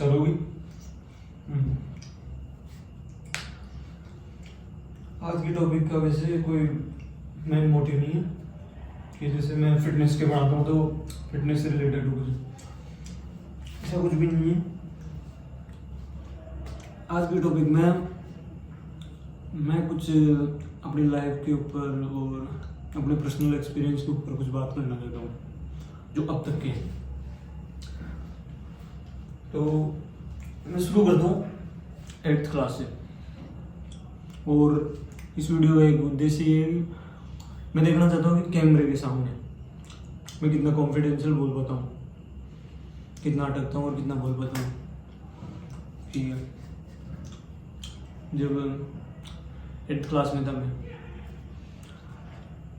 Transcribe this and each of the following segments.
चलोगी? आज की टॉपिक का वैसे कोई मेन मोटिव नहीं है कि जैसे मैं फिटनेस के पढ़ाता हूँ तो फिटनेस से रिलेटेड हो कुछ, ऐसा कुछ भी नहीं है। आज की टॉपिक में मैं कुछ अपनी लाइफ के ऊपर और अपने पर्सनल एक्सपीरियंस के ऊपर कुछ बात करना चाहता हूँ जो अब तक के हैं। तो मैं शुरू करता हूँ 8th क्लास से, और इस वीडियो का एक उद्देश्य ये है कि मैं देखना चाहता हूँ कि कैमरे के सामने मैं कितना कॉन्फिडेंशियल बोल पाता हूँ, कितना अटकता हूँ और कितना बोल पाता हूँ। ठीक है, जब 8th क्लास में था मैं,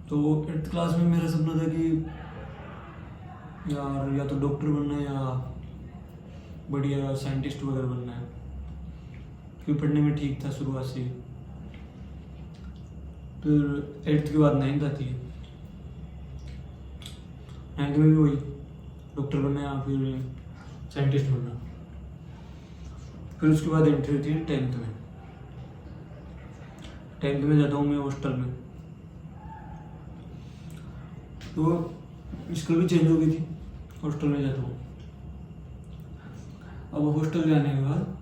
तो 8th क्लास में मेरा सपना था कि यार या तो डॉक्टर बनना है या बढ़िया साइंटिस्ट वगैरह बनना है, क्योंकि पढ़ने में ठीक था शुरुआत से। फिर 8th के बाद 9th आती है, 9th में भी वही डॉक्टर बनना या फिर साइंटिस्ट बनना। फिर उसके बाद एंट्री होती है 10th में। 10th में जाता हूँ मैं हॉस्टल में, तो स्कूल भी चेंज हो गई थी, हॉस्टल में जाता हूँ। अब हॉस्टल जाने के बाद,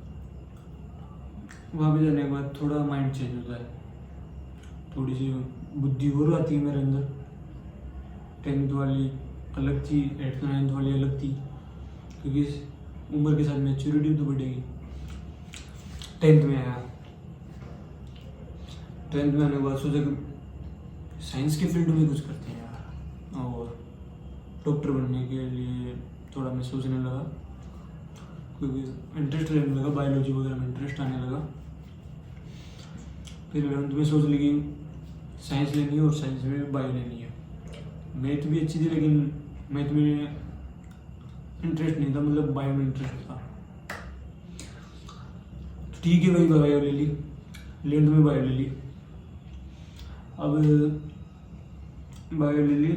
वहाँ पे जाने के बाद थोड़ा माइंड चेंज होता है, थोड़ी सी बुद्धि और आती है मेरे अंदर। 10th वाली अलग थी, 8th 9th वाली अलग थी, क्योंकि उम्र के साथ मैच्योरिटी तो बढ़ेगी। 10th में आया, 10th में आने के बाद सोचा कि साइंस के फील्ड में कुछ करते हैं यार, और डॉक्टर बनने के लिए थोड़ा मैं सोचने लगा, क्योंकि इंटरेस्ट लेने लगा, बायोलॉजी वगैरह में इंटरेस्ट आने लगा। फिर 11th में सोच ली कि साइंस लेनी है और साइंस में बायो लेनी है। मैथ भी अच्छी थी लेकिन मैथ में इंटरेस्ट नहीं था, मतलब बायो में इंटरेस्ट था। तो ठीक है भाई, बायो ले ली, 11th में बायो ले ली। अब बायो ले ली,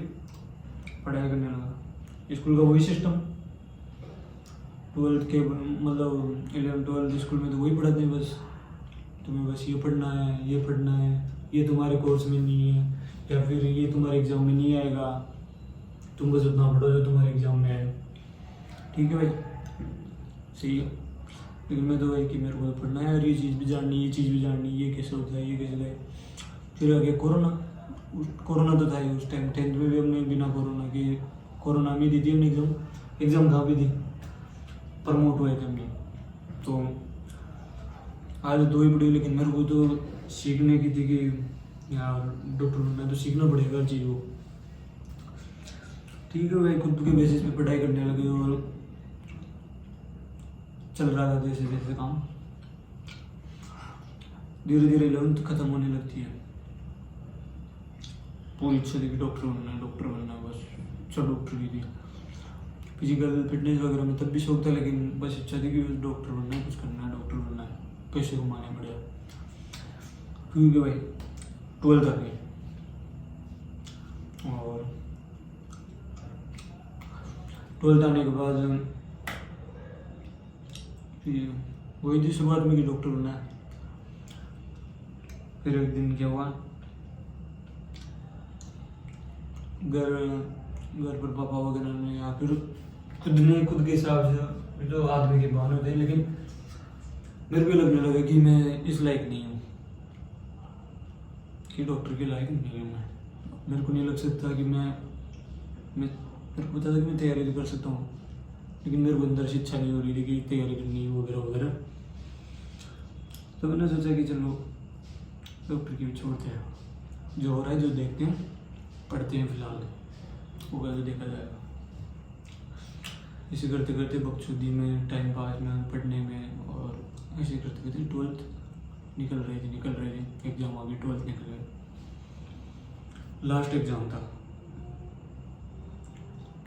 पढ़ाई करने लगा। स्कूल का वही सिस्टम, 12th के मतलब 11th 12th स्कूल में तो वही पढ़ाते हैं, बस तुम्हें बस ये पढ़ना है, ये पढ़ना है, ये तुम्हारे कोर्स में नहीं है, या फिर ये तुम्हारे एग्जाम में नहीं आएगा, तुम बस उतना पढ़ो जो तुम्हारे एग्जाम में आए। ठीक है भाई, सही है। लेकिन मैं तो भाई कि मेरे को तो पढ़ना है और ये चीज़ भी जाननी है, ये चीज़ भी जाननी है, ये कैसे होता है, ये कैसे है। फिर आ गया कोरोना। कोरोना तो था ही उस टाइम, 10th में भी हमने बिना कोरोना के, कोरोना में दी थी हमने एग्ज़ाम कहाँ भी दी, प्रमोट हुए थे हमने। तो आज 2 ही पढ़ी, लेकिन मेरे को तो सीखने की थी कि यार डॉक्टर बनना है तो सीखना पड़ेगा हर चीज़ को। ठीक है भाई, खुद के बेसिस पे पढ़ाई करने लगे और चल रहा था जैसे जैसे काम। धीरे धीरे 11th खत्म होने लगती है, पूरी इच्छा थी कि डॉक्टर बनना है, डॉक्टर बनना है, बस सब डॉक्टर की थी। फिजिकल फिटनेस वगैरह में तब भी शौक था, लेकिन बस इच्छा थी कि डॉक्टर बनना है, कुछ करना है, डॉक्टर बनना है, पैसे कमाने बढ़िया। क्योंकि भाई 12th आ गई, और 12th आने के बाद फिर वही थी शुरुआत में कि डॉक्टर बनना है। फिर एक दिन क्या हुआ, घर पर पापा वगैरह ने या फिर खुद के हिसाब से, जो आदमी के बहाने होते हैं, लेकिन मेरे को लगने लगा कि मैं इस लायक नहीं हूँ, कि डॉक्टर के लायक नहीं हूँ मैं। मेरे को नहीं लग सकता कि मैं मेरे को पता था कि मैं तैयारी तो कर सकता हूँ, लेकिन मेरे को अंदर से इच्छा नहीं हो रही थी कि तैयारी करनी है वगैरह वगैरह। तो मैंने सोचा कि चलो डॉक्टर की भी छोड़ते हैं, जो हो रहा है जो देखते हैं, पढ़ते हैं, फिलहाल होगा तो देखा जाएगा। इसे करते करते बकचोदी में, टाइम पास में, पढ़ने में, और ऐसे करते करते 12th निकल रही थी, एग्ज़ाम आ गई, 12th निकल गए, लास्ट एग्ज़ाम था,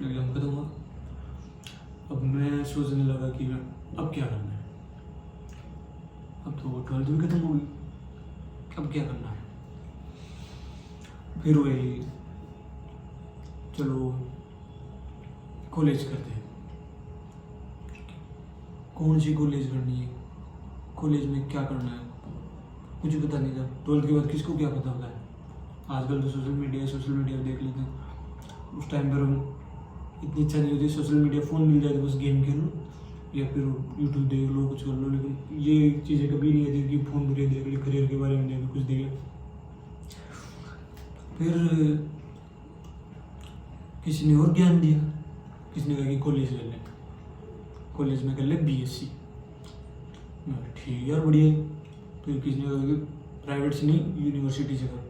एग्ज़ाम खत्म हुआ। अब मैं सोचने लगा कि अब क्या करना है, अब तो 12th भी खत्म हो गई, अब क्या करना है। फिर वही चलो कॉलेज करते हैं। कौन सी कॉलेज करनी है, कॉलेज में क्या करना है, कुछ पता नहीं था। 12th के बाद किसको क्या पता होता है। आजकल तो सोशल मीडिया देख लेते हैं। उस टाइम पर इतनी इच्छा नहीं होती, सोशल मीडिया फ़ोन मिल जाए तो बस गेम खेल लो या फिर यूट्यूब देख लो, कुछ कर लो। लेकिन ये चीज़ें कभी नहीं आती कि फ़ोन पर देख ली, करियर के बारे में देख कुछ दिया। फिर किसी ने और ज्ञान दिया, किसी ने कहा कि कॉलेज ले लें, कॉलेज में कर ले BSc। ठीक है यार, बढ़िया है। फिर किसी ने कहा कि प्राइवेट से नहीं, यूनिवर्सिटी से कर,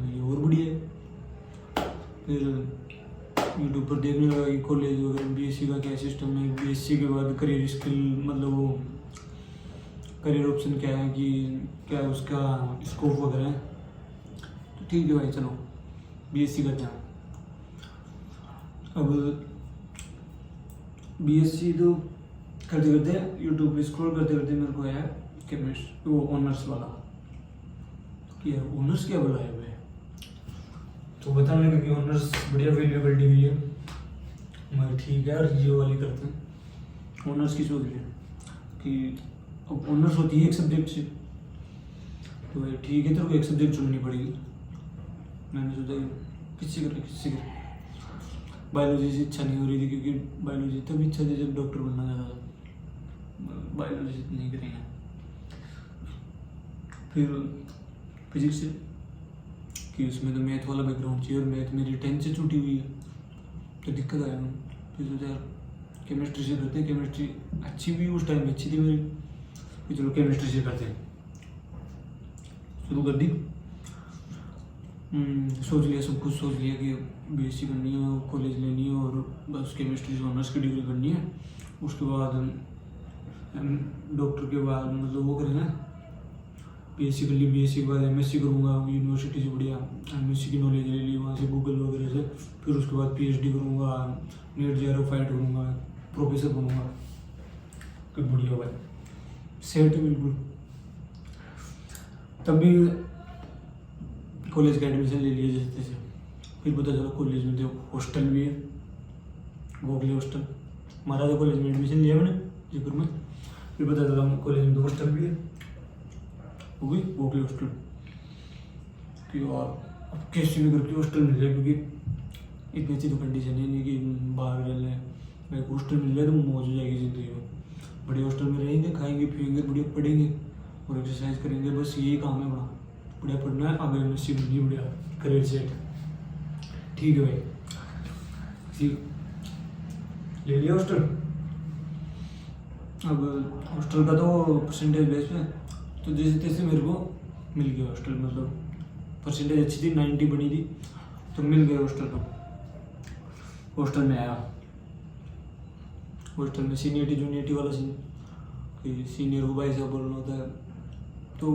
ये और बढ़िया है। फिर यूट्यूब पर देखने लगा कि कॉलेज वगैरह BSc का क्या सिस्टम है, BSc के बाद करियर स्किल, मतलब वो करियर ऑप्शन क्या है, कि क्या उसका स्कोप वगैरह है। तो ठीक है भाई, चलो BSc करते हैं। अब BSc तो करते करते यूट्यूब पे स्क्रॉल करते करते मेरे को आया केमिस्ट्री, वो ऑनर्स वाला। कि ऑनर्स क्या बोला है भाई, तो बताने लगा कि ऑनर्स बढ़िया वैल्यूएबल डिग्री है। मैं ठीक है यार, ये वाली करते हैं। ऑनर्स की सोच लिया कि अब ऑनर्स होती है एक सब्जेक्ट से, तो भाई ठीक है, तेरे को एक सब्जेक्ट चुननी पड़ेगी। मैंने सोचा किससे करे। बायोलॉजी से इच्छा नहीं हो रही थी, क्योंकि बायोलॉजी तब इच्छा थी जब डॉक्टर बनना चाहता था। बायोलॉजी नहीं करेंगे। फिर फिजिक्स से, कि उसमें तो मैथ वाला बैकग्राउंड चाहिए, और मैथ मेरी 10th से छूटी हुई है, तो दिक्कत आया। फिर सोचा यार केमिस्ट्री से करते हैं, केमिस्ट्री अच्छी भी उस टाइम में अच्छी थी मेरी, कि चलो केमिस्ट्री से करते हैं। शुरू कर दी। सोच लिया, सब कुछ सोच लिया कि BSc करनी है, कॉलेज लेनी है, और बस केमिस्ट्री से ऑनर्स की डिग्री करनी है। उसके बाद डॉक्टर के बाद मतलब वो करेंगे, BSc कर ली, BSc के बाद MSc करूँगा यूनिवर्सिटी से, बढ़िया MSc की नॉलेज ले ली वहाँ से, गूगल वगैरह से। फिर उसके बाद PhD करूँगा, नेट JRF फाइट करूँगा, प्रोफेसर बनूँगा। कि बढ़िया भाई, सेट है बिल्कुल। तभी कॉलेज का एडमिशन ले लिया जैसे तैसे। फिर पता चला कॉलेज में तो हॉस्टल भी है, गोखले हॉस्टल। महाराजा कॉलेज में एडमिशन लिया मैंने जयपुर में। फिर पता चला कॉलेज में तो हॉस्टल भी है, वो भी गोखले हॉस्टल। कि और अब कैसे भी करके हॉस्टल मिल जाए, क्योंकि इतनी अच्छी तो कंडीशन है नहीं कि बाहर रह लें। भाई हॉस्टल मिल जाए तो मौज हो जाएगी ज़िंदगी में। बढ़िया हॉस्टल में रहेंगे, खाएंगे पिएंगे, बढ़िया पढ़ेंगे और एक्सरसाइज करेंगे, बस यही काम है। बड़ा बढ़िया पढ़ना है, आगे MSc बननी है, बढ़िया करियर सेट। ठीक है भाई, ले लिया हॉस्टल। अब हॉस्टल का तो परसेंटेज बेस पे, तो जैसे तैसे मेरे को मिल गया हॉस्टल। मतलब परसेंटेज अच्छी थी, 90 बनी थी, तो मिल गया हॉस्टल। तो हॉस्टल में आया। हॉस्टल में सीनियरिटी जूनियरिटी वाला सीन, कि सीनियर को भाई साहब बोलना होता है। तो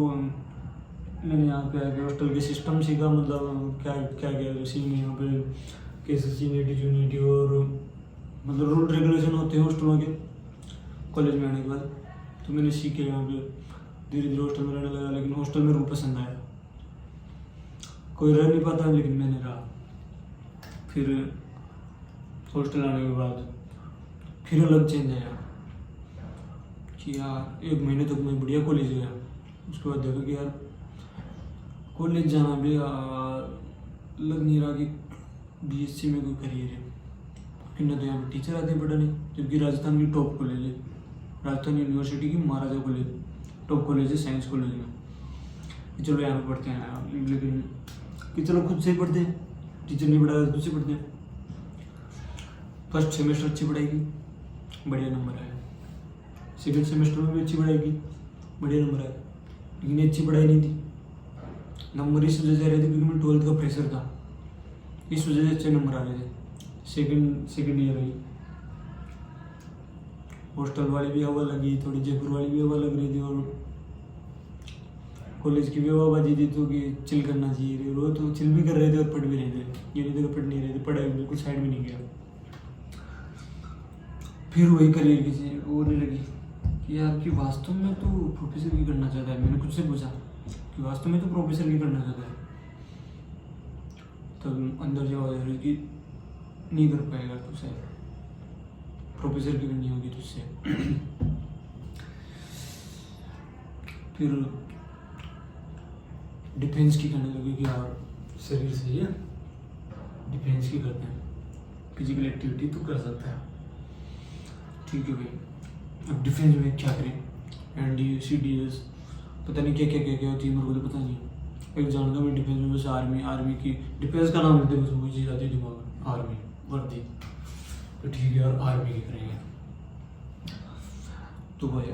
मैंने यहाँ पे आके हॉस्टल के सिस्टम सीखा, मतलब क्या क्या क्या सीन है यहाँ पे, कैसे सीनियरिटी जूनियरिटी और मतलब रूल रेगुलेशन होते हैं हॉस्टलों के। कॉलेज में आने के बाद तो मैंने सीखे यहाँ पे, धीरे धीरे हॉस्टल में रहने लगा। लेकिन हॉस्टल में रूम पसंद आया, कोई रह नहीं पाता, लेकिन मैंने रहा। फिर हॉस्टल आने के बाद फिर अलग चेंज आया कि यार 1 महीने तक मैं बढ़िया कॉलेज गया। उसके बाद देखा कि यार कॉलेज जाना भी लग नहीं रहा कि BSc में कोई करियर है। फिर ना तो यहाँ पर टीचर आते हैं पढ़ाने, जबकि राजस्थान की टॉप कॉलेज है, राजस्थान यूनिवर्सिटी की महाराजा कॉलेज टॉप कॉलेज है साइंस कॉलेज में। कि चलो यहाँ पर पढ़ते हैं, लेकिन कि चलो खुद से ही पढ़ते हैं, टीचर नहीं पढ़ा रहा खुद से पढ़ते हैं। फर्स्ट सेमेस्टर अच्छी पढ़ाई की, बढ़िया नंबर आया। सेकेंड सेमेस्टर में भी अच्छी पढ़ाई की, बढ़िया नंबर आया। लेकिन अच्छी पढ़ाई नहीं थी, नंबर इस वजह से आ रहे थे क्योंकि मैं 12th का प्रेशर था, इस वजह से अच्छे नंबर आ रहे थे। सेकेंड ईयर आई, हॉस्टल वाली भी हवा लगी, थोड़ी जयपुर वाली भी हवा लग रही थी, और कॉलेज की भी हवा बाजी थी। तो कि चिल करना चाहिए, वो तो चिल भी कर रहे थे और पढ़ भी रहे थे। ये नहीं तो पढ़ नहीं रहे थे, पढ़ाई बिल्कुल साइड में नहीं गया। फिर वही करियर की चीज़ वो नहीं लगी कि यार कि वास्तव में तो प्रोफेसर की करना चाहता है। मैंने खुद से पूछा कि वास्तव में तो प्रोफेसर की करना चाहता है, तब अंदर से आवाज़ आ रही कि नहीं कर पाएगा, तो शायद प्रोफेसर की करनी होगी तुझसे। फिर डिफेंस की करने लगे कि यार शरीर सही है, डिफेंस की करते हैं, फिजिकल एक्टिविटी तो कर सकता है, ठीक है भाई। अब डिफेंस में क्या करें, NDA CDS पता नहीं क्या होती है, मेरे को तो पता नहीं। एक जानता मैं डिफेंस में बस आर्मी की डिफेंस का नाम लेते बस वो चीज़ आती है दिमाग में, आर्मी वर्दी, तो ठीक है यार आर्मी की करेंगे। तो भाई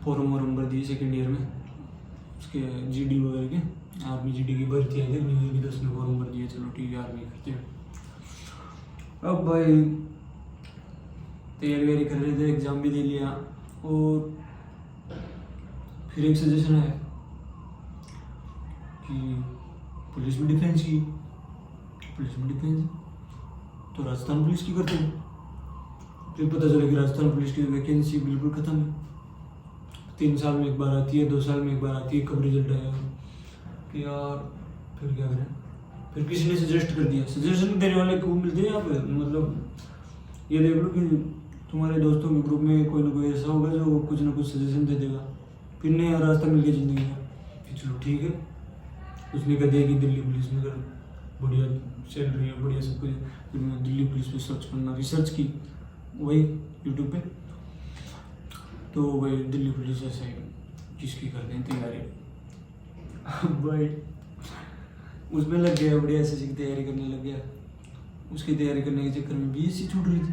फॉर्म वॉर्म भर दिए सेकेंड ईयर में, उसके GD वगैरह के, आर्मी GD की भर्ती आई थी न्यू ईयर की 10 में फॉर्म भर दिए, चलो ठीक है आर्मी करते हैं। अब भाई तैयारी वैयारी कर रहे थे, एग्ज़ाम भी दे लिया, और फिर एक सजेशन है कि पुलिस में डिफेंस की, पुलिस में डिफेंस तो राजस्थान पुलिस की करते हैं। फिर पता चला कि राजस्थान पुलिस की वैकेंसी बिल्कुल ख़त्म है, 3 साल में एक बार आती है, 2 साल में एक बार आती है, कब रिजल्ट आएगा कि यार फिर क्या करें। फिर किसी ने सजेस्ट कर दिया, सजेशन देने वाले को मिलते हैं यहाँ पे, मतलब ये देख लो कि तुम्हारे दोस्तों के ग्रुप में कोई ना कोई ऐसा होगा जो कुछ ना कुछ सजेशन दे देगा, फिर नया रास्ता मिल गया ज़िंदगी का कि चलो ठीक है। उसने कह दिया कि दिल्ली पुलिस में कर, बढ़िया सैलरी है, बढ़िया सब कुछ। फिर मैं दिल्ली पुलिस पे सर्च करना, रिसर्च की वही यूट्यूब पे, तो वही दिल्ली पुलिस ऐसे जिसकी करते हैं तैयारी। भाई उसमें लग गया, बढ़िया SSC की तैयारी करने लग गया। उसकी तैयारी करने के चक्कर में BSc छूट रही थी,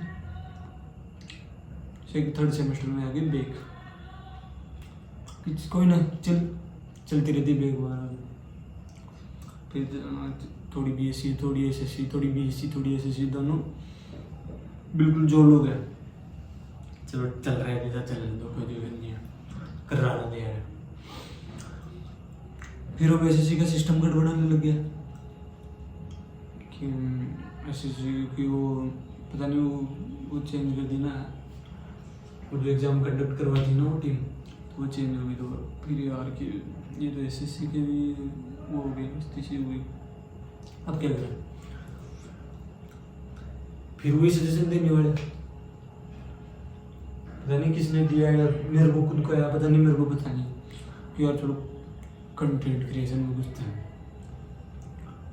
3rd सेमेस्टर में आ गई बेक, कोई ना चलती रहती बेक बार। फिर थोड़ी BSc, थोड़ी SSC, थोड़ी BSc, थोड़ी SSC, दोनों बिल्कुल जोल हो गया। चलो चल रहा है जैसा चलने दो, कोई दिक्कत नहीं है, कर रहा था तैयारी। फिर अब SSC का सिस्टम गड़बड़ाने लग गया कि SSC की वो पता नहीं वो चेंज कर दी ना, वो जो एग्ज़ाम कंडक्ट करवाती ना वो टीम, तो वो चेंज हो गई। तो फिर यार कि ये तो SSC के भी वो हो गई, स्थिति हो गई, अब क्या करें। फिर वही सजेशन देने वाले, पता नहीं किसने दिया यार, मेरे को खुद को यार पता नहीं, मेरे को पता नहीं कि यार चलो कंटेंट क्रिएशन में घुसते हैं,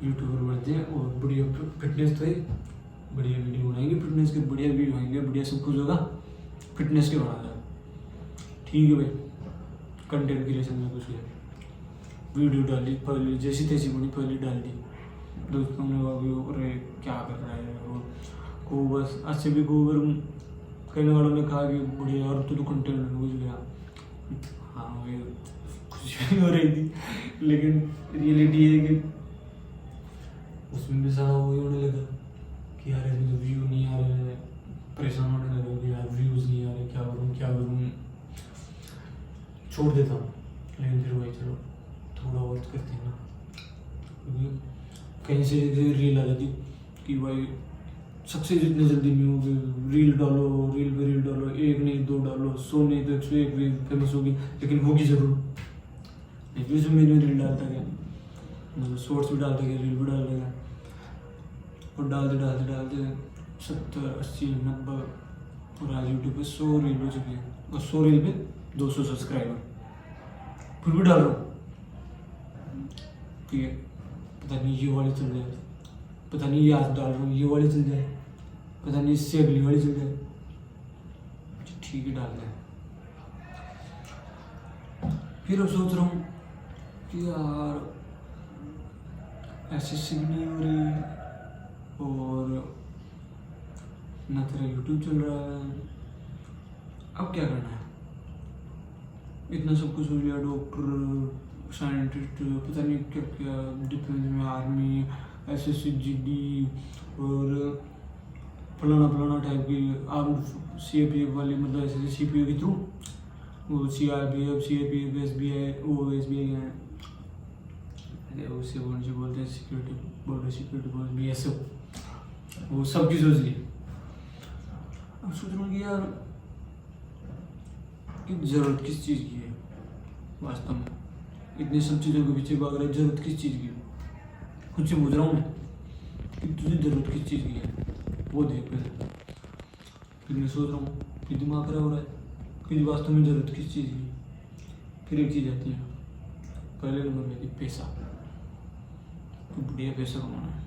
यूट्यूबर बनते हैं, और बढ़िया फिटनेस तो है, बढ़िया वीडियो बनाएंगे फिटनेस के, बढ़िया वीडियो बनाएंगे, बढ़िया सब कुछ होगा फिटनेस के बना दें, ठीक है भाई। कंटेंट क्रिएशन में घुस गया, वीडियो डाली, पहले जैसी तैसी बनी, पहले डाल दी, दोस्तों ने कहा अरे क्या कर रहा है वो को, बस अच्छे भी गोबर कहने वालों ने कहा कि बढ़िया यार तो कंटेंट में घुस गया। हाँ भाई खुशी भी हो रही थी, लेकिन रियलिटी है कि उसमें भी सारा वही होने लगा कि यार इसमें तो व्यू नहीं आ रहे, परेशान होने लगा कि यार व्यूज़ नहीं आ रहे, क्या करूँ, छोड़ देता हूँ। लेकिन फिर वही चलो थोड़ा बहुत करते हैं ना, क्योंकि कहीं से रील आ जाती कि भाई सक्सेस इतने जल्दी नहीं होगी, रील डालो, रील पे रील डालो, 1 नहीं 2 डालो, 100 नहीं तो 101 भी फेमस होगी, लेकिन होगी ज़रूर। वीडियो में रील डालता गया, मतलब शॉर्ट्स भी डालता गया, रील भी डालता गया, और डालते 70 80 90, और आज यूट्यूब पे 100 रील हो चुकी है, और 100 रील पे 200 सब्सक्राइबर, फिर भी डाल रहा हूँ। ठीक है, पता नहीं ये वाली चल जाए, पता नहीं ये आज डाल रहा हूँ ये वाली चल जाए, पता नहीं इससे अगली वाली चल जाए, ठीक है डाल दें। फिर अब सोच रहा हूँ कि यार SSC भी नहीं हो रही, और ना तेरा यूट्यूब चल रहा है, अब क्या करना है। इतना सब कुछ हो गया, डॉक्टर, साइंटिस्ट, पता नहीं क्या क्या, डिफेंस में आर्मी, SSC GD, और फलाना टाइप की आर्म्ड CAPF वाली, मतलब SSC CPO के थ्रू वो CRPF CAPF SBI, वो SBI है उसे कौन से बोलते हैं, security border security force BSF, वो सब की सोच ली। अब सोच रहा हूँ कि यार कि ज़रूरत किस चीज़ की है वास्तव में, इतनी सब चीज़ों के पीछे भाग रहा है, ज़रूरत किस चीज़ की है। खुद से पूछ रहा हूँ मैं कि तुझे ज़रूरत किस चीज़ की है, वो देख पहले। फिर मैं सोच रहा हूँ कि दिमाग खराब हो रहा है कि वास्तव में ज़रूरत किस चीज़ की। फिर एक चीज़ आती है, पहले नंबर में थी पैसा, तो बढ़िया पैसा कमाना है।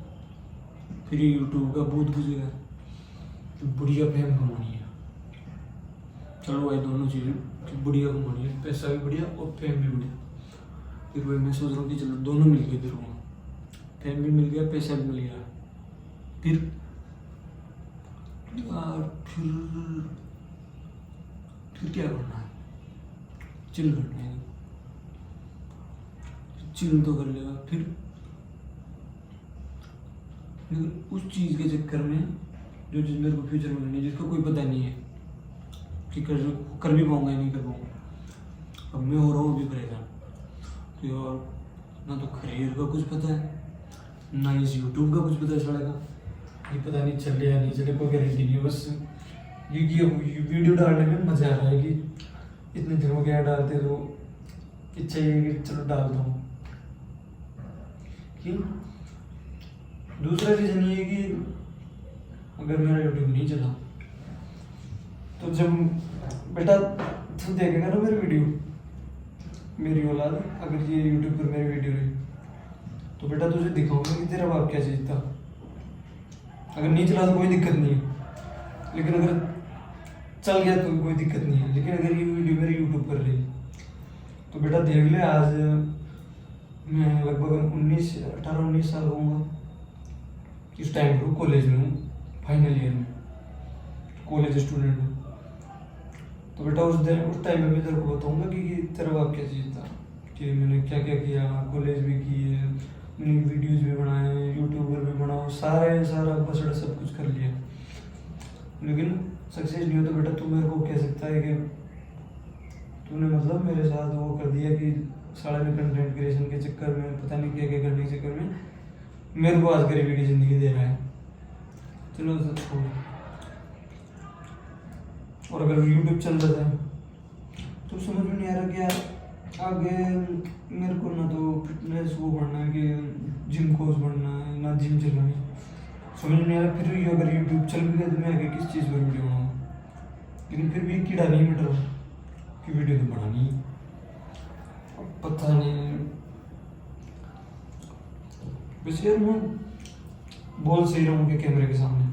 फिर यूट्यूब का भूत घुसेगा, तो बढ़िया फेम कमानी है। चलो भाई दोनों चीज़ें बढ़िया कमानी है, पैसा भी बढ़िया और फेम भी बढ़िया। फिर वही मैं सोच रहा हूँ कि चलो दोनों मिल के करूँगा, फेम भी मिल गया, पैसा भी मिल गया। फिर यार फिर क्या करना है, चिल करना है। चिल तो कर लेगा फिर, लेकिन उस चीज़ के चक्कर में जो चीज़ मेरे को फ्यूचर में करनी है, जिसका कोई पता नहीं है कि कर भी पाऊंगा या नहीं कर पाऊंगा। अब मैं हो रहा हूँ अभी परेशान, तो यार ना तो करियर का कुछ पता है, ना इस यूट्यूब का कुछ पता है साले का, ये पता नहीं चले या नहीं चले, कोई गारंटी नहीं है। बस ये वीडियो डालने में मजा आ रहा है कि इतने दिन हो गया डालते, तो इच्छा ये है कि चलो डाल दो। कि दूसरा रीज़न ये है कि अगर मेरा यूट्यूब नहीं चला तो जब बेटा तू देखेगा ना मेरी वीडियो, मेरी औलाद अगर ये यूट्यूब पर मेरी वीडियो रही, तो बेटा तुझे दिखाऊंगा कि तेरा बाप क्या चीज़ था। अगर नहीं चला तो कोई दिक्कत नहीं है, लेकिन अगर चल गया तो कोई दिक्कत नहीं है। लेकिन अगर ये वीडियो मेरे यूट्यूब पर रही तो बेटा देख ले, आज मैं लगभग 18-19 साल होऊंगा। इस टाइम पर कॉलेज में हूँ, फाइनल ईयर में, कॉलेज स्टूडेंट हूँ। तो बेटा उस टाइम में मैं तेरे को बताऊँगा कि तेरा बाप क्या चीज़ था, कि मैंने क्या क्या किया, कॉलेज भी की है, मैंने वीडियोज़ भी बनाए हैं, यूट्यूबर भी बनाओ, सारा बसड़ा सब कुछ कर लिया, लेकिन सक्सेस नहीं हो। तो बेटा तू मेरे को कह सकता है कि तूने मतलब मेरे साथ वो कर दिया कि साढ़े में कंटेंट क्रिएशन के चक्कर में, पता नहीं क्या क्या करने के चक्कर में मेरे को आज गरीबी की ज़िंदगी दे रहा है। चलो सब छोड़। और अगर यूट्यूब चल जाता है तो समझ में नहीं आ रहा कि यार आगे मेरे को ना तो फिटनेस वो बढ़ना है कि जिम कोच बढ़ना है, ना जिम चलना है, समझ नहीं आ रहा। फिर अगर यूट्यूब चल भी गया तो मैं आगे किस चीज़ पर वीडियो बनाऊँ। लेकिन फिर भी कीड़ा नहीं मिट रहा कि वीडियो तो बनानी है। पता नहीं, वैसे यार मैं बोल सही रहा हूँ कि कैमरे के सामने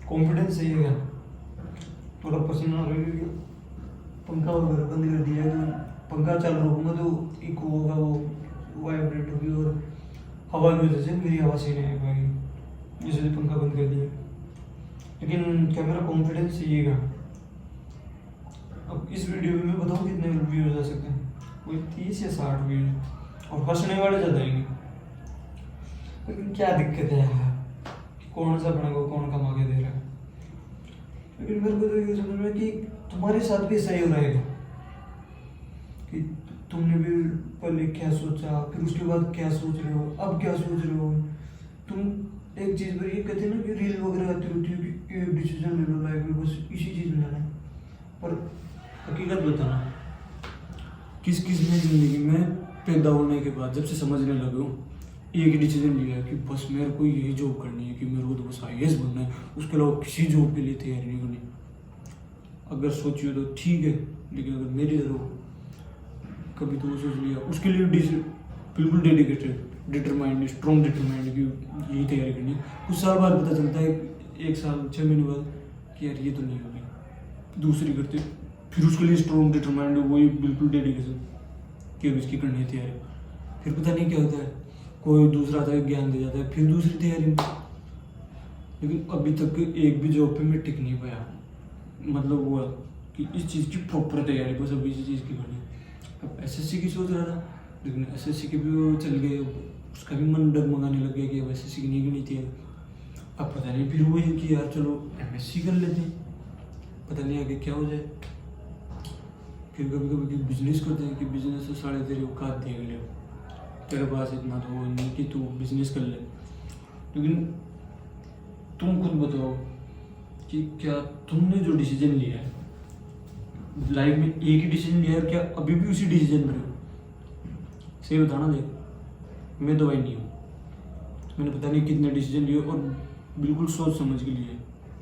कॉन्फिडेंस सही है क्या, थोड़ा पसीना आ रहा है, पंखा वगैरह बंद कर दिया, तो पंखा चल रोकूंगा तो इको होगा, वो वाइब्रेट होगी, और हवा की वजह से मेरी आवाज़ ही नहीं आ पाएगी, इसलिए पंखा बंद कर दिया। लेकिन कैमरा कॉन्फिडेंस चाहिएगा। अब इस वीडियो में मैं बताऊँ कितने व्यूज आ सकते हैं, कोई 30 या 60 व्यूज, और हंसने वाले ज़्यादा आएंगे। लेकिन क्या दिक्कत है यार, कौन सा अपने को कौन कमा के दे रहा है। लेकिन मेरे को तो ये समझ में कि तुम्हारे साथ भी सही हो रहेगा कि तुमने भी पहले क्या सोचा, फिर उसके बाद क्या सोच रहे हो, अब क्या सोच रहे हो। तुम एक चीज़ पर ये कहते हैं ना कि रील वगैरह आती होती है कि एक डिसीजन ले लो लाइफ में, बस इसी चीज़ में जाना। पर हकीकत बताना, किस किस ने ज़िंदगी में पैदा होने के बाद जब से समझने लगे हो, एक ही डिसीजन लिया है कि बस मेरे को यही जॉब करनी है, कि मेरे को तो बस IAS बनना है, उसके अलावा किसी जॉब के लिए तैयारी नहीं करनी। अगर सोचिए तो ठीक है, लेकिन अगर मेरी तरह कभी तो वो सोच लिया उसके लिए बिल्कुल डेडिकेटेड, डिटरमाइंड, स्ट्रॉन्ग डिटरमाइंड कि यही तैयारी करनी है, कुछ साल बाद पता चलता है, 1 साल 6 महीने बाद कि यार ये तो नहीं होगी, दूसरी करते, फिर उसके लिए स्ट्रॉन्ग डिटरमाइंड वही बिल्कुल डेडिकेशन कि अब इसकी करनी है तैयारी। फिर पता नहीं क्या होता है, कोई दूसरा आता है ज्ञान दे जाता है, फिर दूसरी तैयारी में। लेकिन अभी तक एक भी जॉब पे मैं टिक नहीं पाया, मतलब हुआ कि इस चीज़ की प्रॉपर तैयारी, बस अभी इसी चीज़ की करनी। अब SSC की सोच रहा था, लेकिन SSC के भी वो चल गए, उसका भी मन डगमगाने लग गया कि अब SSC की नहीं करनी थी। अब पता नहीं, फिर वही कि यार चलो MSc कर लेते हैं, पता नहीं आगे क्या हो जाए। फिर कभी कभी बिजनेस करते हैं कि बिजनेस से साढ़े तेरे औकात देख ले, तेरे पास इतना तो वो नहीं कि तू बिजनेस कर ले। लेकिन तुम खुद बताओ कि क्या तुमने जो डिसीजन लिया है लाइफ में, एक ही डिसीजन लिया है, क्या अभी भी उसी डिसीजन पर हो? सही बताना। देख, मैं तो भाई नहीं हूँ, मैंने पता नहीं कितने डिसीजन लिए, और बिल्कुल सोच समझ के लिए,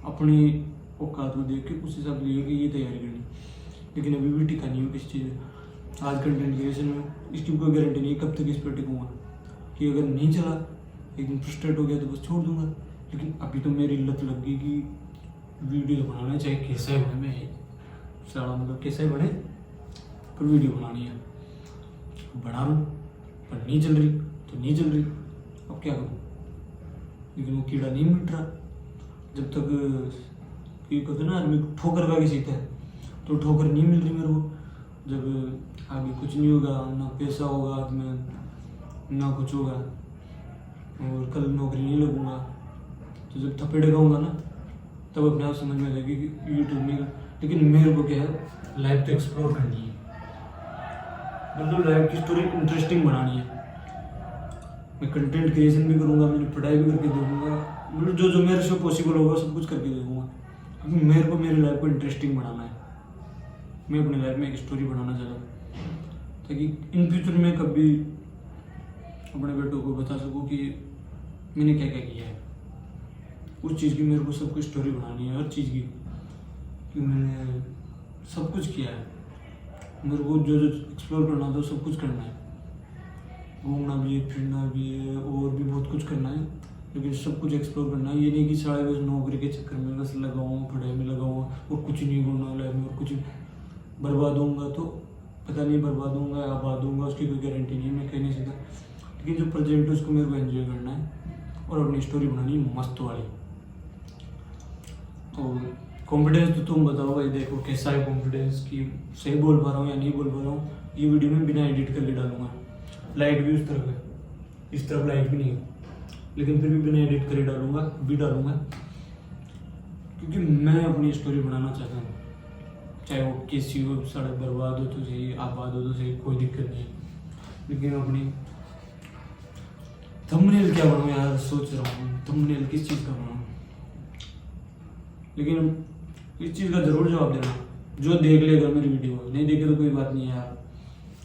अपनी औकात को देख के उस हिसाब से लिए कि ये तैयारी करनी। लेकिन अभी भी टिका नहीं हूँ किसी चीज़ में। आज कंटेंट क्रिएशन में इसकी कोई गारंटी नहीं है कब तक इस पर टिकूँगा, कि अगर नहीं चला एक दिन फ्रस्ट्रेट हो गया तो बस छोड़ दूंगा। लेकिन अभी तो मेरी लत लग गई कि वीडियो बनाना चाहे कैसा ही बने, मैं सारा मतलब कैसा ही बने पर वीडियो बनानी है। बना रहा हूँ पर नहीं चल रही तो नहीं चल रही, अब क्या करूँ। लेकिन वो कीड़ा नहीं मिट रहा जब तक ये कहते ना आदमी ठोकर खा के सीखता है, तो ठोकर नहीं मिल रही मेरे को। जब आगे कुछ नहीं होगा, ना पैसा होगा हाथ में, ना कुछ होगा, और कल नौकरी नहीं लगूंगा, तो जब थपेड़े खाऊंगा ना तब अपने आप समझ में आ जाएगी कि यूट्यूब नहीं। लेकिन मेरे को क्या है, लाइफ तो एक्सप्लोर करनी है, मतलब लाइफ की स्टोरी इंटरेस्टिंग बनानी है। मैं कंटेंट क्रिएशन भी करूँगा, मैंने पढ़ाई भी करके देखूंगा, मतलब जो जो मेरे से पॉसिबल होगा सब कुछ करके देखूंगा, क्योंकि मेरे को मेरी लाइफ को इंटरेस्टिंग बनाना है। मैं अपनी लाइफ में एक स्टोरी बनाना चाहता हूँ ताकि इन फ्यूचर में कभी अपने बेटों को बता सकूँ कि मैंने क्या क्या किया है। उस चीज़ की मेरे को सब कुछ स्टोरी बनानी है, हर चीज़ की, कि मैंने सब कुछ किया है। मेरे को जो जो एक्सप्लोर करना था सब कुछ करना है, घूमना भी है, फिरना भी है, और भी बहुत कुछ करना है, लेकिन सब कुछ एक्सप्लोर करना है। ये नहीं कि सारे बस नौकरी के चक्कर में बस लगा हुआ, पढ़ाई में लगा हुआ और कुछ नहीं करना लाइफ में, और कुछ बर्बाद होऊंगा तो पता नहीं बर्बाद होऊंगा या आबाद होऊंगा, उसकी कोई गारंटी नहीं है, मैं कह नहीं सकता। लेकिन जो प्रेजेंट है उसको मेरे को एंजॉय करना है और अपनी स्टोरी बनानी है मस्त वाली। तो कॉन्फिडेंस तो तुम बताओ भाई, देखो कैसा है कॉन्फिडेंस, कि सही बोल पा रहा हूँ या नहीं बोल पा रहा हूँ। ये वीडियो में बिना एडिट करके डालूंगा, लाइट भी उस तरफ है, इस तरफ लाइट भी नहीं है, लेकिन फिर भी बिना एडिट करे डालूंगा, क्योंकि मैं अपनी स्टोरी बनाना चाहता हूँ। चाहे वो किसी को सड़क बर्बाद हो तो सही, आबाद हो तो सही, कोई दिक्कत नहीं है, लेकिन अपनी थंबनेल क्या बनाऊँ यार, सोच रहा हूँ थंबनेल किस चीज़ का बनाऊँ। लेकिन इस चीज़ का ज़रूर जवाब देना, जो देख लेगा मेरी वीडियो, नहीं देखे तो कोई बात नहीं है यार,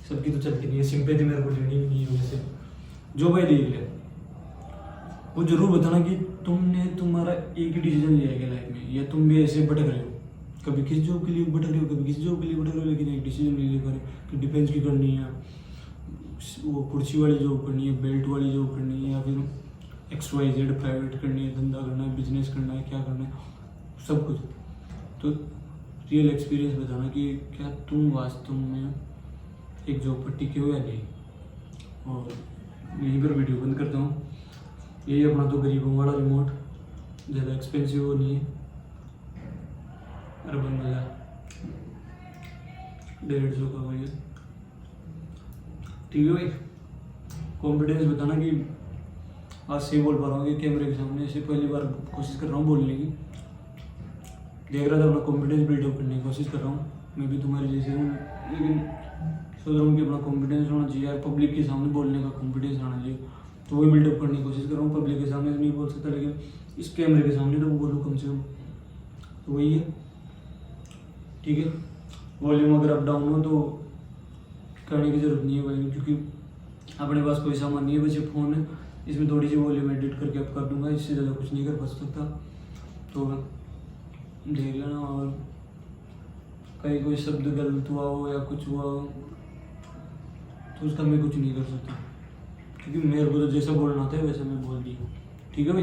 सबकी तो चलती नहीं है, सिंपैथी मेरे को लेनी भी नहीं है वैसे। जो भाई देख ले वो जरूर बताना कि तुम्हारा एक ही डिसीजन लिया है लाइफ में, या तुम भी ऐसे भटक रहे हो, कभी किस जॉब के लिए भटक रहे हो, कभी किस जॉब के लिए भटक रहे हो, लेकिन एक डिसीजन नहीं ले पा रहे कि डिफेंस की करनी है, वो कुर्सी वाली जॉब करनी है, बेल्ट वाली जॉब करनी है, या फिर XYZ प्राइवेट करनी है, धंधा करना है, बिजनेस करना है, क्या करना है, सब कुछ। तो रियल एक्सपीरियंस बताना कि क्या तुम वास्तव में एक जॉब पर टिके हो या नहीं। और यहीं पर वीडियो बंद करता हूँ। यही अपना तो गरीबों वाला रिमोट, ज़्यादा एक्सपेंसिव वो नहीं है, अरे बंद हो जाए, 150 का वही है, ठीक है भाई। कॉन्फिडेंस बताना कि आज सही बोल पा रहा हूँ कि कैमरे के सामने, ऐसे पहली बार कोशिश कर रहा हूँ बोलने की, देख रहा था अपना कॉन्फिडेंस बिल्डअप करने की कोशिश कर रहा हूँ। मैं भी तुम्हारे जैसे हूँ, लेकिन सोच रहा हूँ कि अपना कॉन्फिडेंस होना चाहिए यार, पब्लिक के सामने बोलने का कॉन्फिडेंस आना चाहिए, तो वही बिल्डअप करने की कोशिश कर रहा हूँ। पब्लिक के सामने नहीं बोल सकता, लेकिन इस कैमरे के सामने तो बोलूँ कम से कम, तो वही है, ठीक है। वॉल्यूम अगर अप डाउन हो तो करने की ज़रूरत नहीं है भाई, क्योंकि अपने पास कोई सामान नहीं है, बस ये फ़ोन है, इसमें थोड़ी सी वॉल्यूम एडिट करके अप कर दूंगा, इससे ज़्यादा कुछ नहीं कर सकता। तो देख लेना, और कहीं कोई शब्द गलत हुआ हो या कुछ हुआ हो तो उसका मैं कुछ नहीं कर सकता, क्योंकि मेरे को तो जैसा बोलना था वैसा मैं बोल दिया, ठीक है भाई।